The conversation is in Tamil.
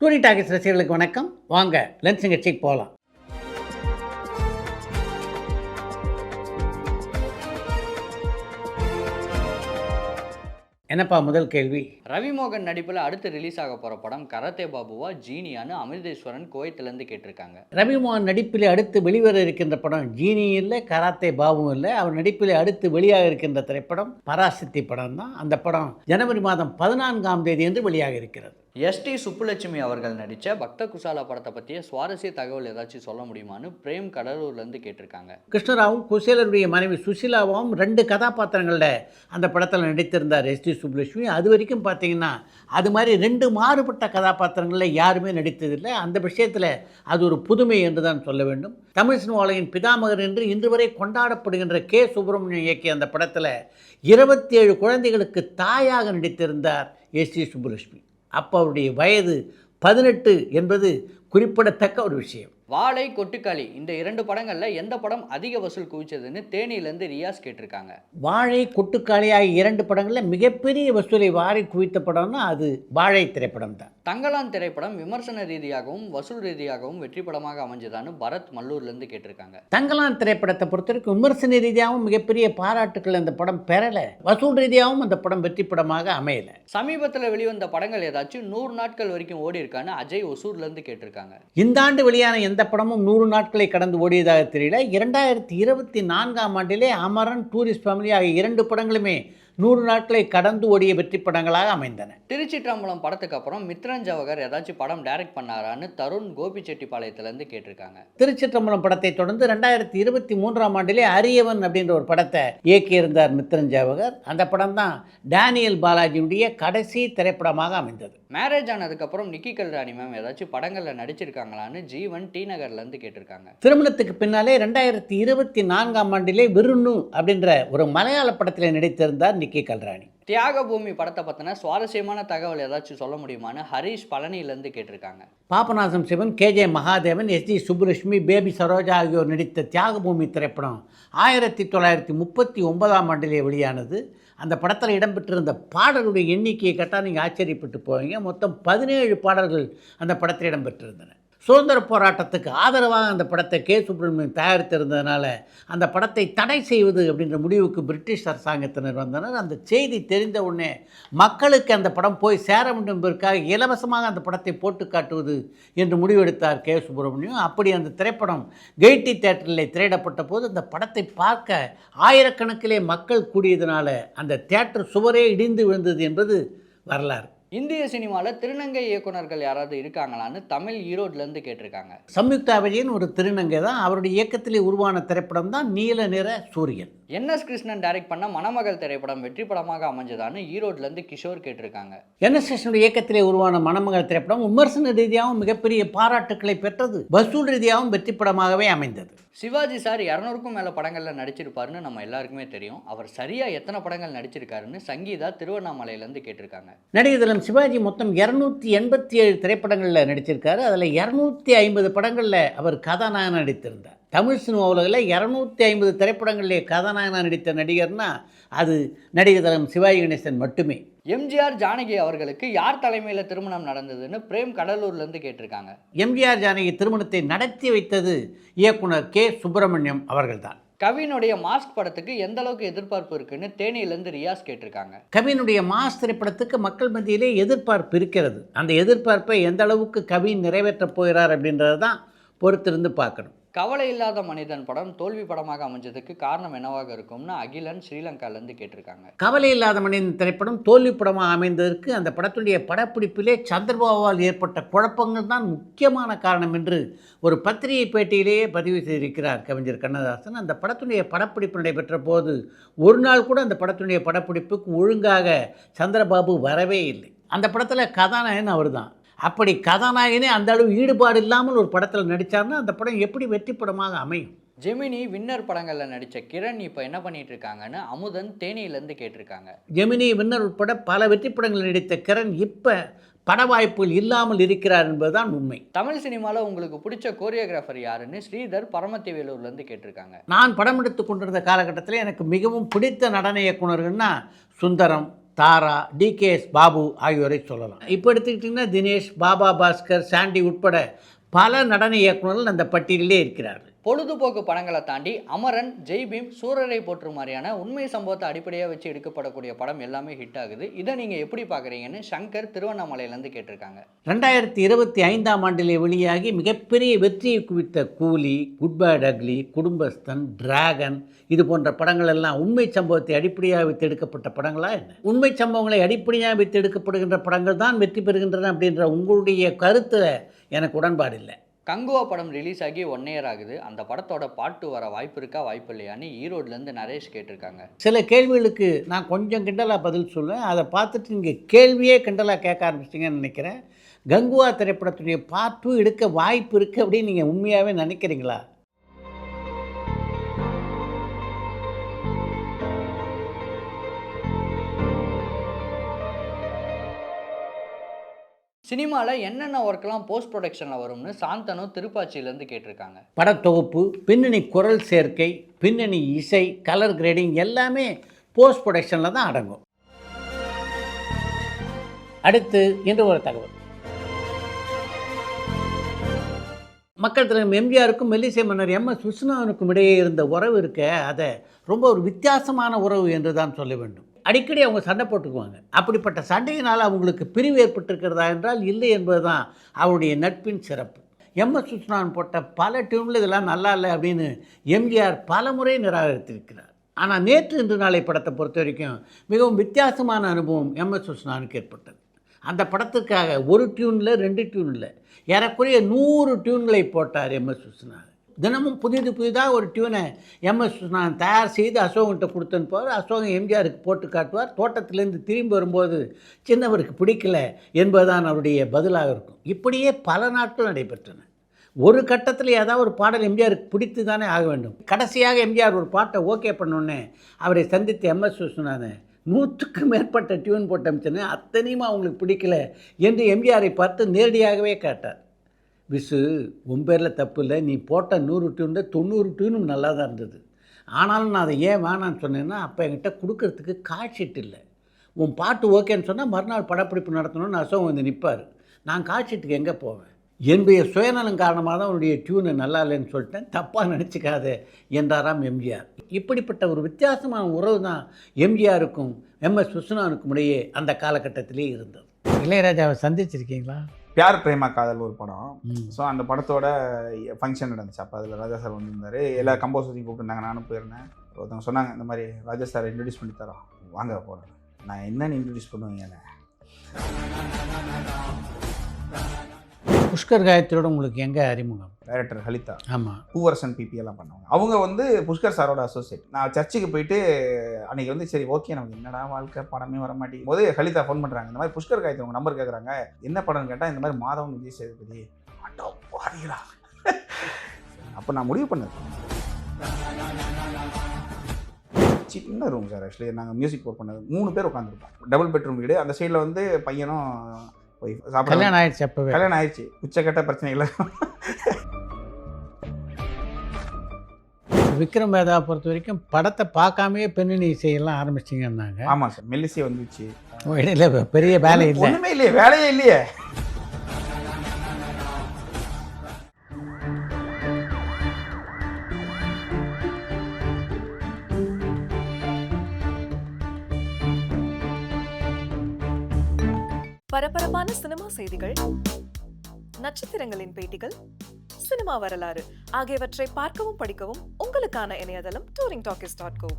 டூரி டாக்கிஸ் ரசிகர்களுக்கு வணக்கம். வாங்க லென்ஸ் நிகழ்ச்சிக்கு போகலாம். என்னப்பா முதல் கேள்வி? ரவிமோகன் நடிப்பில் அடுத்து ரிலீஸ் ஆக போகிற படம் கராத்தே பாபுவா ஜீனியான்னு அமிர்தேஸ்வரன் குவைத்திலேருந்து கேட்டிருக்காங்க. ரவிமோகன் நடிப்பில் அடுத்து வெளிவர இருக்கின்ற படம் ஜீனி இல்லை, கராத்தே பாபுவும் இல்லை. அவர் நடிப்பில் அடுத்து வெளியாக இருக்கின்ற திரைப்படம் பராசக்தி படம் தான். அந்த படம் ஜனவரி மாதம் 14ஆம் தேதி என்று வெளியாக இருக்கிறது. எஸ்டி சுப்புலட்சுமி அவர்கள் நடித்த பக்த குசாலா படத்தை பற்றிய சுவாரஸ்ய தகவல் ஏதாச்சும் சொல்ல முடியுமான்னு பிரேம் கடலூர்லேருந்து கேட்டிருக்காங்க. கிருஷ்ணராவும் குசேலருடைய மனைவி சுஷிலாவும் 2 கதாபாத்திரங்களில் அந்த படத்தில் நடித்திருந்தார் எஸ்டி சுப்புலட்சுமி. அது வரைக்கும் பார்த்தீங்கன்னா அது மாதிரி 2 மாறுபட்ட கதாபாத்திரங்களில் யாருமே நடித்ததில்லை. அந்த விஷயத்தில் அது ஒரு புதுமை என்று தான் சொல்ல வேண்டும். தமிழ் சினிமாவின் பிதாமகர் என்று இன்று வரை கொண்டாடப்படுகின்ற கே. சுப்பிரமணியம் இயக்கிய அந்த படத்தில் 27 குழந்தைகளுக்கு தாயாக நடித்திருந்தார் எஸ்டி சுப்புலட்சுமி. அப்போ அவருடைய வயது 18 என்பது குறிப்பிடத்தக்க ஒரு விஷயம். வாழை, கொட்டுக்காளி இந்த 2 படங்களில் எந்த படம் அதிக வசூல் குவிச்சதுன்னு தேனியிலேருந்து ரியாஸ் கேட்டிருக்காங்க. வாழை, கொட்டுக்காளி ஆகிய 2 படங்களில் மிகப்பெரிய வசூலை வாரி குவித்த படம்னா அது வாழை திரைப்படம் தான். தங்கலான் திரைப்படம் விமர்சன ரீதியாகவும் வசூல் ரீதியாகவும் வெற்றி படமாக அமைஞ்சதான்னு பரத் மல்லூர்லேருந்து கேட்டிருக்காங்க. தங்கலான் திரைப்படத்தை பொறுத்தவரைக்கும் விமர்சன ரீதியாகவும் மிகப்பெரிய பாராட்டுக்கள் அந்த படம் பெறலை. வசூல் ரீதியாகவும் அந்த படம் வெற்றி படமாக அமையலை. சமீபத்தில் வெளிவந்த படங்கள் ஏதாச்சும் 100 நாட்கள் வரைக்கும் ஓடி இருக்கான்னு அஜய் ஒசூர்லேருந்து கேட்டிருக்காங்க. இந்த ஆண்டு வெளியான எந்த படமும் 100 நாட்களை கடந்து ஓடியதாக தெரியல. 2024ஆம் ஆண்டிலே அமரன், டூரிஸ்ட் ஃபேமிலி ஆகிய 2 படங்களுமே 100 நாட்களை கடந்து ஓடிய வெற்றி படங்களாக அமைந்தன. திருச்சிற்றம்பலம் படத்துக்கு அப்புறம் மித்ரன் ஜவஹர் ஏதாச்சும் படம் டைரக்ட் பண்ணாரான்னு தருண் கோபிச்செட்டிப்பாளையத்திலேருந்து கேட்டிருக்காங்க. திருச்சிற்றம்பலம் படத்தை தொடர்ந்து 2023ஆம் ஆண்டிலே அரியவன் அப்படின்ற ஒரு படத்தை இயக்கியிருந்தார் மித்ரன் ஜவஹர். அந்த படம் தான் டேனியல் பாலாஜியுடைய கடைசி திரைப்படமாக அமைந்தது. மேரேஜ் ஆனதுக்கப்புறம் நிக்கி கல்ராணி மேம் ஏதாச்சும் படங்களில் நடிச்சிருக்காங்களான்னு ஜீவன் டி நகர்லேருந்து கேட்டிருக்காங்க. திருமணத்துக்கு பின்னாலே 2024ஆம் ஆண்டிலே விருண்ணு அப்படின்ற ஒரு மலையாள படத்தில் நடித்திருந்தார் நிக்கி கல்ராணி. தியாக பூமி படத்தை பற்றின சுவாரஸ்யமான தகவல் ஏதாச்சும் சொல்ல முடியுமான்னு ஹரீஷ் பழனியிலேருந்து கேட்டிருக்காங்க. பாபநாசம் சிவன், KJ மகாதேவன், எஸ்டி சுப்புலட்சுமி, பேபி சரோஜா ஆகியோர் நடித்த தியாகபூமி திரைப்படம் 1939ஆம் ஆண்டிலே வெளியானது. அந்த படத்தில் இடம்பெற்றிருந்த பாடல்களுடைய எண்ணிக்கையை கேட்டால் நீங்கள் ஆச்சரியப்பட்டு போவீங்க. மொத்தம் 17 பாடல்கள் அந்த படத்தில் இடம்பெற்றிருந்தன. சுதந்திர போராட்டத்துக்கு ஆதரவாக அந்த படத்தை கே. சுப்பிரமணியம் தயாரித்திருந்ததுனால அந்த படத்தை தடை செய்வது அப்படின்ற முடிவுக்கு பிரிட்டிஷ் அரசாங்கத்தினர் வந்தனர். அந்த செய்தி தெரிந்த உடனே மக்களுக்கு அந்த படம் போய் சேர வேண்டும் என்பதற்காக இலவசமாக அந்த படத்தை போட்டு காட்டுவது என்று முடிவெடுத்தார் கே. சுப்பிரமணியம். அப்படி அந்த திரைப்படம் கெய்டி தியேட்டரில் திரையிடப்பட்ட போது அந்த படத்தை பார்க்க ஆயிரக்கணக்கிலே மக்கள் கூடியதனால அந்த தியேட்டர் சுவரே இடிந்து விழுந்தது என்பது வரலாறு. இந்திய சினிமாவில் திருநங்கை இயக்குனர்கள் யாராவது இருக்காங்களான்னு தமிழ் ஈரோட்லேருந்து கேட்டிருக்காங்க. சம்யுக்தா விஜயன் ஒரு திருநங்கை தான். அவருடைய இயக்கத்திலே உருவான திரைப்படம் தான் நீல நிற சூரியன். NS கிருஷ்ணன் டைரக்ட் பண்ண மணமகள் திரைப்படம் வெற்றி படமாக அமைஞ்சதான்னு ஈரோட்லேருந்து கிஷோர் கேட்டிருக்காங்க. NS கிருஷ்ணனுடைய இயக்கத்திலே உருவான மணமகள் திரைப்படம் விமர்சன ரீதியாகவும் மிகப்பெரிய பாராட்டுக்களை பெற்றது. வசூல் ரீதியாகவும் வெற்றி படமாகவே அமைந்தது. சிவாஜி சார் 200க்கும் மேலே படங்களில் நடிச்சிருப்பாருன்னு நம்ம எல்லாருக்குமே தெரியும். அவர் சரியாக எத்தனை படங்கள் நடிச்சிருக்காருன்னு சங்கீதா திருவண்ணாமலையிலேருந்து கேட்டிருக்காங்க. நடிகர் சிவாஜி மொத்தம் 287 திரைப்படங்களில் நடிச்சிருக்காரு. அதில் 250 படங்களில் அவர் கதாநாயகன் நடித்திருந்தார். தமிழ் சினிமா உலகில் 250 திரைப்படங்களிலே கதாநாயகனாக நடித்த நடிகர்னா அது நடிகர் சிவாஜி கணேசன் மட்டுமே. MGR ஜானகி அவர்களுக்கு யார் தலைமையில் திருமணம் நடந்ததுன்னு பிரேம் கடலூர்லேருந்து கேட்டிருக்காங்க. MGR ஜானகி திருமணத்தை நடத்தி வைத்தது இயக்குனர் கே. சுப்பிரமணியம் அவர்கள்தான். கவினுடைய மாஸ்க் படத்துக்கு எந்த அளவுக்கு எதிர்பார்ப்பு இருக்குன்னு தேனியிலேருந்து ரியாஸ் கேட்டிருக்காங்க. கவினுடைய மாஸ் திரைப்படத்துக்கு மக்கள் மத்தியிலே எதிர்பார்ப்பு இருக்கிறது. அந்த எதிர்பார்ப்பை எந்த அளவுக்கு கவின் நிறைவேற்றப் போகிறார் அப்படின்றது தான் பொறுத்திருந்து பார்க்கணும். கவலை இல்லாத மனிதன் படம் தோல்வி படமாக அமைஞ்சதுக்கு காரணம் என்னவாக இருக்கும்னு அகிலன் ஸ்ரீலங்காலேருந்து கேட்டிருக்காங்க. கவலை இல்லாத மனிதன் திரைப்படம் தோல்வி படமாக அமைந்ததற்கு அந்த படத்துடைய படப்பிடிப்பிலே சந்திரபாபுவால் ஏற்பட்ட குழப்பங்கள் தான் முக்கியமான காரணம் என்று ஒரு பத்திரிகை பேட்டியிலேயே பதிவு செய்திருக்கிறார் கவிஞர் கண்ணதாசன். அந்த படத்துடைய படப்பிடிப்பு நடைபெற்ற போது ஒரு நாள் கூட அந்த படத்துடைய படப்பிடிப்புக்கு ஒழுங்காக சந்திரபாபு வரவே இல்லை. அந்த படத்தில் கதாநாயகன் அவர் தான். அப்படி கதாநாயகனே அந்த அளவு ஈடுபாடு இல்லாமல் ஒரு படத்தில் நடித்தார்னா அந்த படம் எப்படி வெற்றி படமாக அமையும்? ஜெமினி வின்னர் படங்களில் நடித்த கிரண் இப்போ என்ன பண்ணிட்டு இருக்காங்கன்னு அமுதன் தேனியிலேருந்து கேட்டிருக்காங்க. ஜெமினி வின்னர் உட்பட பல வெற்றி படங்கள் நடித்த கிரண் இப்போ பட வாய்ப்புகள் இல்லாமல் இருக்கிறார் என்பதுதான் உண்மை. தமிழ் சினிமாவில் உங்களுக்கு பிடிச்ச கோரியோகிராஃபர் யாருன்னு ஸ்ரீதர் பரமத்தி வேலூர்லேருந்து கேட்டிருக்காங்க. நான் படம் எடுத்து கொண்டிருந்த காலகட்டத்தில் எனக்கு மிகவும் பிடித்த நடன இயக்குனர்கள்னா சுந்தரம், தாரா, டிகேஎஸ் பாபு ஆகியோரை சொல்லலாம். இப்போ எடுத்துக்கிட்டிங்கன்னா தினேஷ், பாபா பாஸ்கர், சாண்டி உட்பட பல நடன இயக்குநர்கள் அந்த பட்டியலிலே இருக்கிறார்கள். பொழுதுபோக்கு படங்களை தாண்டி அமரன், ஜெய்பீம், சூரரை போற்று மாதிரியான உண்மை சம்பவத்தை அடிப்படையாக வச்சு எடுக்கப்படக்கூடிய படம் எல்லாமே ஹிட் ஆகுது. இதை நீங்கள் எப்படி பார்க்குறீங்கன்னு சங்கர் திருவண்ணாமலையிலேருந்து கேட்டிருக்காங்க. 2025ஆம் ஆண்டிலே வெளியாகி மிகப்பெரிய வெற்றியை குவித்த கூலி, குட் பேட் அக்லி, குடும்பஸ்தன், டிராகன் இது போன்ற படங்கள் எல்லாம் உண்மை சம்பவத்தை அடிப்படையாக வைத்து எடுக்கப்பட்ட படங்களா என்ன? உண்மை சம்பவங்களை அடிப்படையாக வைத்து எடுக்கப்படுகின்ற படங்கள் தான் வெற்றி பெறுகின்றன அப்படின்ற உங்களுடைய கருத்தில் எனக்கு உடன்பாடு இல்லை. கங்குவா படம் ரிலீஸ் ஆகி 1 year ஆகுது. அந்த படத்தோட பார்ட் 2 வர வாய்ப்பு இருக்கா, வாய்ப்பு இல்லையான்னு ஈரோட்லேருந்து நரேஷ் கேட்டிருக்காங்க. சில கேள்விகளுக்கு நான் கொஞ்சம் கிண்டலாக பதில் சொல்லுவேன். அதை பார்த்துட்டு நீங்கள் கேள்வியே கிண்டலாக கேட்க ஆரம்பிச்சிட்டிங்கன்னு நினைக்கிறேன். கங்குவா திரைப்படத்துடைய பார்ட் 2 எடுக்க வாய்ப்பு இருக்குது அப்படின்னு நீங்கள் உண்மையாகவே நினைக்கிறீங்களா? சினிமாவில் என்னென்ன ஒர்க்கெலாம் போஸ்ட் ப்ரொடக்ஷனில் வரும்னு சாந்தனு திருப்பாச்சியிலேருந்து கேட்டிருக்காங்க. படத்தொகுப்பு, பின்னணி குரல் சேர்க்கை, பின்னணி இசை, கலர் கிரேடிங் எல்லாமே போஸ்ட் ப்ரொடக்ஷனில் தான் அடங்கும். அடுத்து இன்று ஒரு தகவல். மக்கள் தலைவர் எம்ஜிஆருக்கும் மெல்லிசை மன்னர் எம்.எஸ். விஸ்வநாதனுக்கும் இடையே இருந்த உறவு இருக்க, அதை ரொம்ப ஒரு வித்தியாசமான உறவு என்று தான் சொல்ல வேண்டும். அடிக்கடி அவங்க சண்டை போட்டுக்குவாங்க. அப்படிப்பட்ட சண்டையினால் அவங்களுக்கு பிரிவு ஏற்பட்டிருக்கிறதா என்றால் இல்லை என்பது தான் அவருடைய நட்பின் சிறப்பு. எம்.எஸ். விஸ்வநாதன் போட்ட பல டியூனில் இதெல்லாம் நல்லா இல்லை அப்படின்னு எம்ஜிஆர் பல முறை நிராகரித்திருக்கிறார். ஆனால் நேற்று இன்று நாளை படத்தை பொறுத்த வரைக்கும் மிகவும் வித்தியாசமான அனுபவம் எம்.எஸ். விஸ்வநாதனுக்கு ஏற்பட்டது. அந்த படத்துக்காக ஒரு டியூனில் 2 டியூனில் ஏறக்குறைய 100 டியூன்களை போட்டார் எம்.எஸ். விஸ்வநாதன். தினமும் புதிதாக ஒரு டியூனை எம்.எஸ். விஸ்வநாதன் தயார் செய்து அசோகன்கிட்ட கொடுத்துன்னு போவார். அசோகன் எம்ஜிஆருக்கு போட்டு காட்டுவார். தோட்டத்திலேருந்து திரும்பி வரும்போது சின்னவருக்கு பிடிக்கல என்பதுதான் அவருடைய பதிலாக இருக்கும். இப்படியே பல நாட்கள் நடைபெற்றன. ஒரு கட்டத்தில் ஏதாவது ஒரு பாடல் எம்ஜிஆருக்கு பிடித்து தானே ஆக வேண்டும். கடைசியாக எம்ஜிஆர் ஒரு பாட்டை ஓகே பண்ணோன்னே அவரை சந்தித்த எம்.எஸ். விஸ்வநாதன் 100க்கு மேற்பட்ட டியூன் போட்டு அமைச்சேன்னு அத்தனையுமா அவங்களுக்கு பிடிக்கல என்று எம்ஜிஆரை பார்த்து நேரடியாகவே கேட்டார். விசு, உன் பேரில் தப்பு இல்லை, நீ போட்ட 100 டியூனில் 90 டியூனும் நல்லா தான் இருந்தது. ஆனாலும் நான் அதை ஏன் வேணான்னு சொன்னேன்னா, அப்போ என்கிட்ட கொடுக்கறதுக்கு கால்ஷீட் இல்லை. உன் பாட்டு ஓகேன்னு சொன்னால் மறுநாள் படப்பிடிப்பு நடத்தணும்னு அசோகம் வந்து நிற்பார். நான் கால்ஷீட்டுக்கு எங்கே போவேன்? என்னுடைய சுயநலம் காரணமாக தான் அவருடைய டியூனு நல்லா இல்லைன்னு சொல்லிட்டேன், தப்பாக நினச்சிக்காத என்றாராம் எம்ஜிஆர். இப்படிப்பட்ட ஒரு வித்தியாசமான உறவு தான் எம்ஜிஆருக்கும் எம்.எஸ். விஸ்வநாதனுக்கும் இடையே அந்த காலகட்டத்திலே இருந்தது. இளையராஜாவை சந்திச்சிருக்கீங்களா? பியார் பிரேமா காதல் ஒரு படம். ஸோ அந்த படத்தோட ஃபங்க்ஷன் நடந்துச்சு. அப்போ அதில் ராஜா சார் வந்திருந்தார். எல்லா கம்போசரையும் கூப்பிட்டுருந்தாங்க. நானும் போயிருந்தேன். ஒருத்தவங்க சொன்னாங்க, இந்த மாதிரி ராஜா சார் இன்ட்ரடியூஸ் பண்ணி தரோம், வாங்க போகிறேன். நான் என்னென்னு இன்ட்ரடியூஸ் பண்ணுவேங்க என்ன? புஷ்கர் காயத்ரியோட உங்களுக்கு எங்கே அறிமுகம்? டைரக்டர் ஹலிதா, ஆமாம், பூவரசன் பிபி எல்லாம் பண்ணுவாங்க. அவங்க வந்து புஷ்கர் சாரோட அசோசியேட். நான் சர்ச்சுக்கு போயிட்டு அன்றைக்கி வந்து சரி ஓகே நமக்கு என்னடா வாழ்க்கை படமே வர மாட்டேங்குது போது ஹலிதா ஃபோன் பண்ணுறாங்க. இந்த மாதிரி புஷ்கர் காயத்ரி உங்கள் நம்பர் கேட்குறாங்க. என்ன படம்னு கேட்டால் இந்த மாதிரி மாதவன் விஜய் சேதுபதி. அட்டோ பாருங்களா. அப்போ நான் முடிவு பண்ணது சின்ன ரூம் சார். ஆக்சுவலி நாங்கள் மியூசிக் ஒர்க் பண்ணது 3 பேர் உட்காந்துருப்போம். டபுள் பெட்ரூம் வீடு. அந்த சைடில் வந்து பையனும் ஒய்ஃப். சாப்பிட கல்யாணம் ஆயிடுச்சு. அப்போவே கல்யாணம் ஆயிடுச்சு. உச்சக்கட்ட பிரச்சனைகளை. விக்ரம் வேதாவை பொறுத்த வரைக்கும் படத்தை பார்க்காமே பின்னணி இசையெல்லாம் ஆரம்பிச்சிங்கன்னாங்க. ஆமாம் சார், மெல்லிசை வந்துச்சு. இடையில பெரிய வேலை இல்லை. ஒன்றுமே இல்லையே, வேலையே இல்லையே. பரபரப்பான சினிமா செய்திகள், நட்சத்திரங்களின் பேட்டிகள், சினிமா வரலாறு ஆகியவற்றை பார்க்கவும் படிக்கவும் உங்களுக்கான இணையதளம் touringtalkies.co.